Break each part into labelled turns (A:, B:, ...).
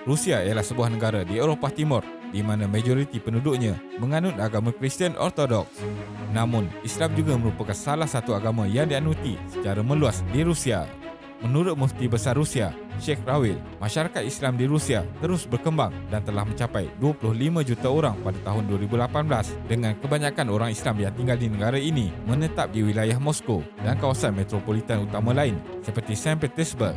A: Rusia ialah sebuah negara di Eropah Timur di mana majoriti penduduknya menganut agama Kristian Ortodoks. Namun, Islam juga merupakan salah satu agama yang dianuti secara meluas di Rusia. Menurut Mufti Besar Rusia, Sheikh Rawil, masyarakat Islam di Rusia terus berkembang dan telah mencapai 25 juta orang pada tahun 2018 dengan kebanyakan orang Islam yang tinggal di negara ini menetap di wilayah Moskow dan kawasan metropolitan utama lain seperti Saint Petersburg.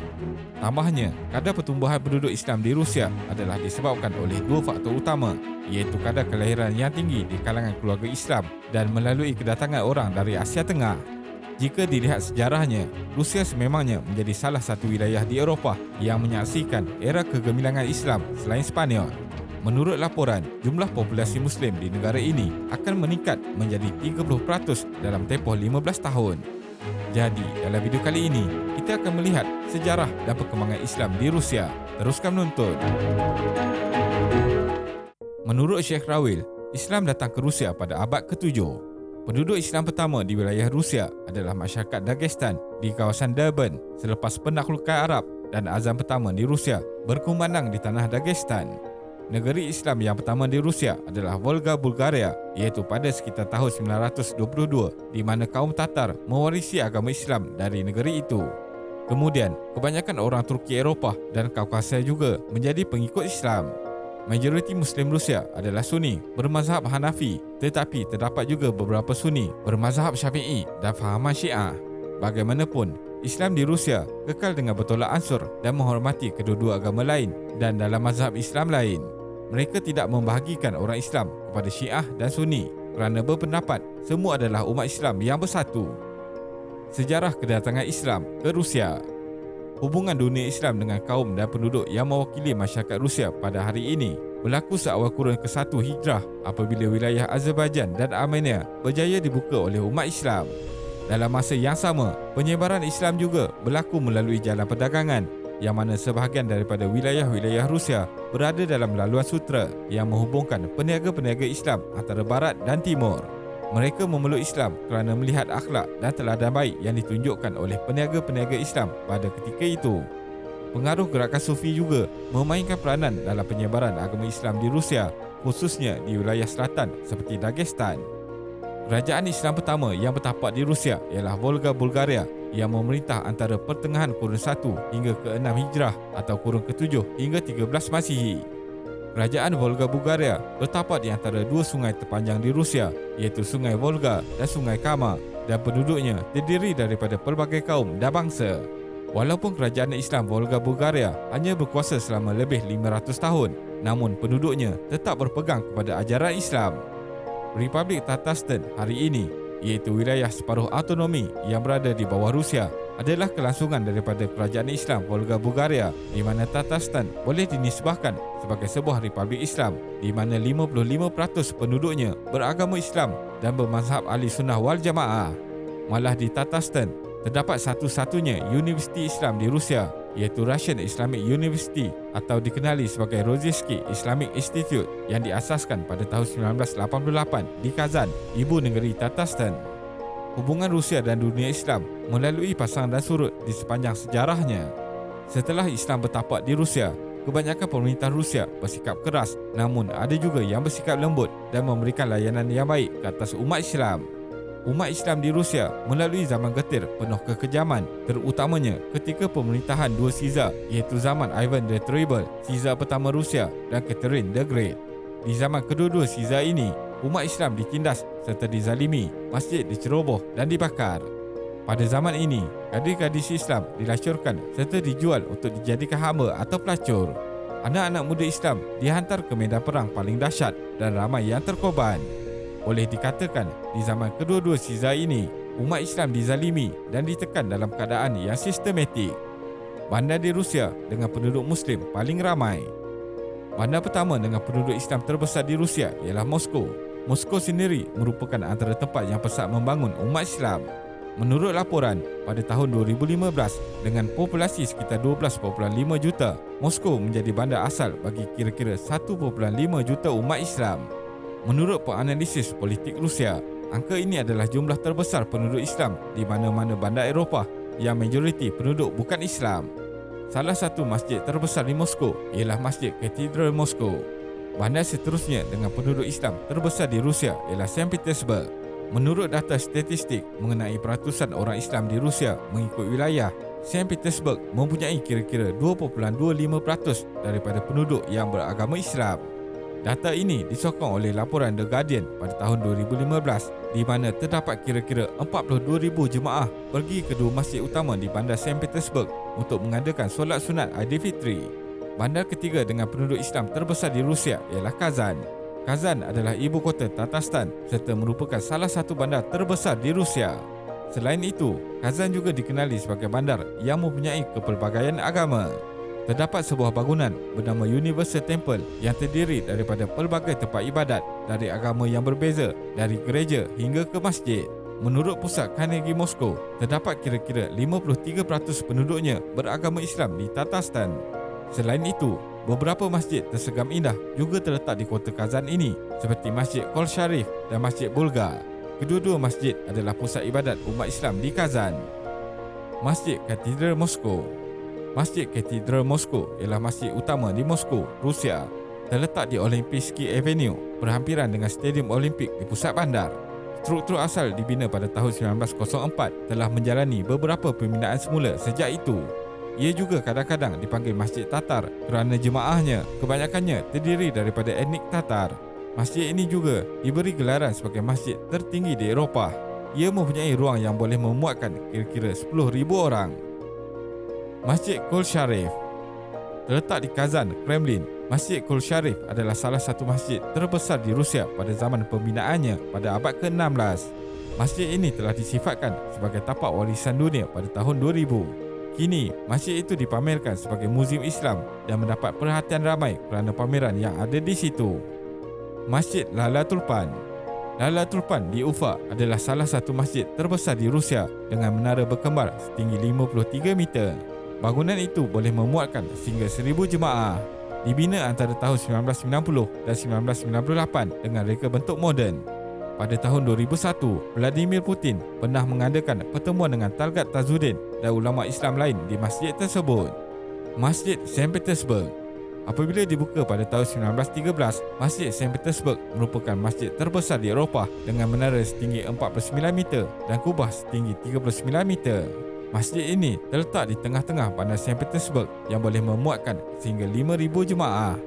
A: Tambahnya, kadar pertumbuhan penduduk Islam di Rusia adalah disebabkan oleh dua faktor utama, iaitu kadar kelahiran yang tinggi di kalangan keluarga Islam dan melalui kedatangan orang dari Asia Tengah. Jika dilihat sejarahnya, Rusia sememangnya menjadi salah satu wilayah di Eropah yang menyaksikan era kegemilangan Islam selain Sepanyol. Menurut laporan, jumlah populasi Muslim di negara ini akan meningkat menjadi 30% dalam tempoh 15 tahun. Jadi, dalam video kali ini, kita akan melihat sejarah dan perkembangan Islam di Rusia. Teruskan menonton. Menurut Sheikh Rawil, Islam datang ke Rusia pada abad ke-7. Penduduk Islam pertama di wilayah Rusia adalah masyarakat Dagestan di kawasan Durban selepas penaklukan Arab dan azan pertama di Rusia berkumandang di tanah Dagestan. Negeri Islam yang pertama di Rusia adalah Volga, Bulgaria, iaitu pada sekitar tahun 922 di mana kaum Tatar mewarisi agama Islam dari negeri itu. Kemudian, kebanyakan orang Turki Eropah dan Kaukasia juga menjadi pengikut Islam. Majoriti Muslim Rusia adalah Sunni bermazhab Hanafi, tetapi terdapat juga beberapa Sunni bermazhab Syafi'i dan fahaman Syiah. Bagaimanapun, Islam di Rusia kekal dengan bertolak ansur dan menghormati kedua-dua agama lain dan dalam mazhab Islam lain. Mereka tidak membahagikan orang Islam kepada Syiah dan Sunni kerana berpendapat semua adalah umat Islam yang bersatu. Sejarah kedatangan Islam ke Rusia. Hubungan dunia Islam dengan kaum dan penduduk yang mewakili masyarakat Rusia pada hari ini berlaku seawal kurun ke-1 Hijrah apabila wilayah Azerbaijan dan Armenia berjaya dibuka oleh umat Islam. Dalam masa yang sama, penyebaran Islam juga berlaku melalui jalan perdagangan yang mana sebahagian daripada wilayah-wilayah Rusia berada dalam laluan sutera yang menghubungkan peniaga-peniaga Islam antara Barat dan Timur. Mereka memeluk Islam kerana melihat akhlak dan teladan baik yang ditunjukkan oleh peniaga-peniaga Islam pada ketika itu. Pengaruh gerakan Sufi juga memainkan peranan dalam penyebaran agama Islam di Rusia, khususnya di wilayah selatan seperti Dagestan. Kerajaan Islam pertama yang bertapak di Rusia ialah Volga, Bulgaria yang memerintah antara pertengahan kurun 1 hingga ke-6 Hijrah atau kurun ke-7 hingga 13 Masihi. Kerajaan Volga Bulgaria bertapak di antara dua sungai terpanjang di Rusia, iaitu Sungai Volga dan Sungai Kama, dan penduduknya terdiri daripada pelbagai kaum dan bangsa. Walaupun kerajaan Islam Volga Bulgaria hanya berkuasa selama lebih 500 tahun, namun penduduknya tetap berpegang kepada ajaran Islam. Republik Tatarstan hari ini, iaitu wilayah separuh autonomi yang berada di bawah Rusia, adalah kelangsungan daripada kerajaan Islam Volga Bulgaria di mana Tatarstan boleh dinisbahkan sebagai sebuah republik Islam di mana 55% penduduknya beragama Islam dan bermazhab Ahli Sunnah wal Jamaah. Malah di Tatarstan terdapat satu-satunya universiti Islam di Rusia, iaitu Russian Islamic University atau dikenali sebagai Rozhetsky Islamic Institute yang diasaskan pada tahun 1988 di Kazan, ibu negeri Tatarstan. Hubungan Rusia dan dunia Islam melalui pasang dan surut di sepanjang sejarahnya. Setelah Islam bertapak di Rusia, kebanyakan pemerintah Rusia bersikap keras, namun ada juga yang bersikap lembut dan memberikan layanan yang baik ke atas umat Islam. Umat Islam di Rusia melalui zaman getir penuh kekejaman, terutamanya ketika pemerintahan dua Caesar, iaitu zaman Ivan the Terrible, Caesar pertama Rusia, dan Catherine the Great. Di zaman kedua-dua Caesar ini, umat Islam ditindas serta dizalimi, masjid diceroboh dan dibakar. Pada zaman ini, gadis-gadis Islam dilacurkan serta dijual untuk dijadikan hamba atau pelacur. Anak-anak muda Islam dihantar ke medan perang paling dahsyat dan ramai yang terkorban. Boleh dikatakan, di zaman kedua-dua Caesar ini, umat Islam dizalimi dan ditekan dalam keadaan yang sistematik. Bandar di Rusia dengan penduduk Muslim paling ramai. Bandar pertama dengan penduduk Islam terbesar di Rusia ialah Moskow. Moskow sendiri merupakan antara tempat yang pesat membangun umat Islam. Menurut laporan, pada tahun 2015, dengan populasi sekitar 12.5 juta, Moskow menjadi bandar asal bagi kira-kira 1.5 juta umat Islam. Menurut penganalisis politik Rusia, angka ini adalah jumlah terbesar penduduk Islam di mana-mana bandar Eropah yang majoriti penduduk bukan Islam. Salah satu masjid terbesar di Moskow ialah Masjid Katedral Moskow. Bandar seterusnya dengan penduduk Islam terbesar di Rusia ialah Saint Petersburg. Menurut data statistik mengenai peratusan orang Islam di Rusia mengikut wilayah, Saint Petersburg mempunyai kira-kira 2.25% daripada penduduk yang beragama Islam. Data ini disokong oleh laporan The Guardian pada tahun 2015 di mana terdapat kira-kira 42,000 jemaah pergi ke dua masjid utama di bandar Saint Petersburg untuk mengadakan solat sunat Aidilfitri. Bandar ketiga dengan penduduk Islam terbesar di Rusia ialah Kazan. Kazan adalah ibu kota Tatarstan serta merupakan salah satu bandar terbesar di Rusia. Selain itu, Kazan juga dikenali sebagai bandar yang mempunyai kepelbagaian agama. Terdapat sebuah bangunan bernama Universal Temple yang terdiri daripada pelbagai tempat ibadat dari agama yang berbeza, dari gereja hingga ke masjid. Menurut pusat Carnegie Moscow, terdapat kira-kira 53% penduduknya beragama Islam di Tatarstan. Selain itu, beberapa masjid tersegam indah juga terletak di kota Kazan ini seperti Masjid Kol Sharif dan Masjid Bulgar. Kedua-dua masjid adalah pusat ibadat umat Islam di Kazan. Masjid Katedral Moskow. Masjid Katedral Moskow ialah masjid utama di Moskow, Rusia. Terletak di Olympijsky Avenue, berhampiran dengan Stadium Olimpik di pusat bandar. Struktur asal dibina pada tahun 1904 telah menjalani beberapa pembinaan semula sejak itu. Ia juga kadang-kadang dipanggil Masjid Tatar kerana jemaahnya kebanyakannya terdiri daripada etnik Tatar. Masjid ini juga diberi gelaran sebagai masjid tertinggi di Eropah. Ia mempunyai ruang yang boleh memuatkan kira-kira 10,000 orang. Masjid Kol Sharif terletak di Kazan, Kremlin. Masjid Kol Sharif adalah salah satu masjid terbesar di Rusia pada zaman pembinaannya pada abad ke-16. Masjid ini telah disifatkan sebagai tapak warisan dunia pada tahun 2000. Kini, masjid itu dipamerkan sebagai muzium Islam dan mendapat perhatian ramai kerana pameran yang ada di situ. Masjid Lala Tulpan. Lala Tulpan di Ufa adalah salah satu masjid terbesar di Rusia dengan menara berkembar setinggi 53 meter. Bangunan itu boleh memuatkan sehingga 1,000 jemaah. Dibina antara tahun 1990 dan 1998 dengan reka bentuk moden. Pada tahun 2001, Vladimir Putin pernah mengadakan pertemuan dengan Talgat Tazuddin dan ulama Islam lain di masjid tersebut. Masjid Saint Petersburg. Apabila dibuka pada tahun 1913, Masjid Saint Petersburg merupakan masjid terbesar di Eropah dengan menara setinggi 49 meter dan kubah setinggi 39 meter. Masjid ini terletak di tengah-tengah bandar Saint Petersburg yang boleh memuatkan sehingga 5,000 jemaah.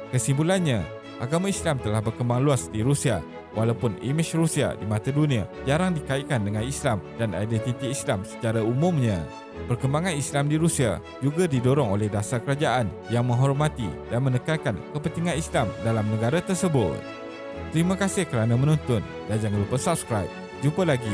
A: Kesimpulannya, agama Islam telah berkembang luas di Rusia walaupun imej Rusia di mata dunia jarang dikaitkan dengan Islam dan identiti Islam secara umumnya. Perkembangan Islam di Rusia juga didorong oleh dasar kerajaan yang menghormati dan menekankan kepentingan Islam dalam negara tersebut. Terima kasih kerana menonton dan jangan lupa subscribe. Jumpa lagi.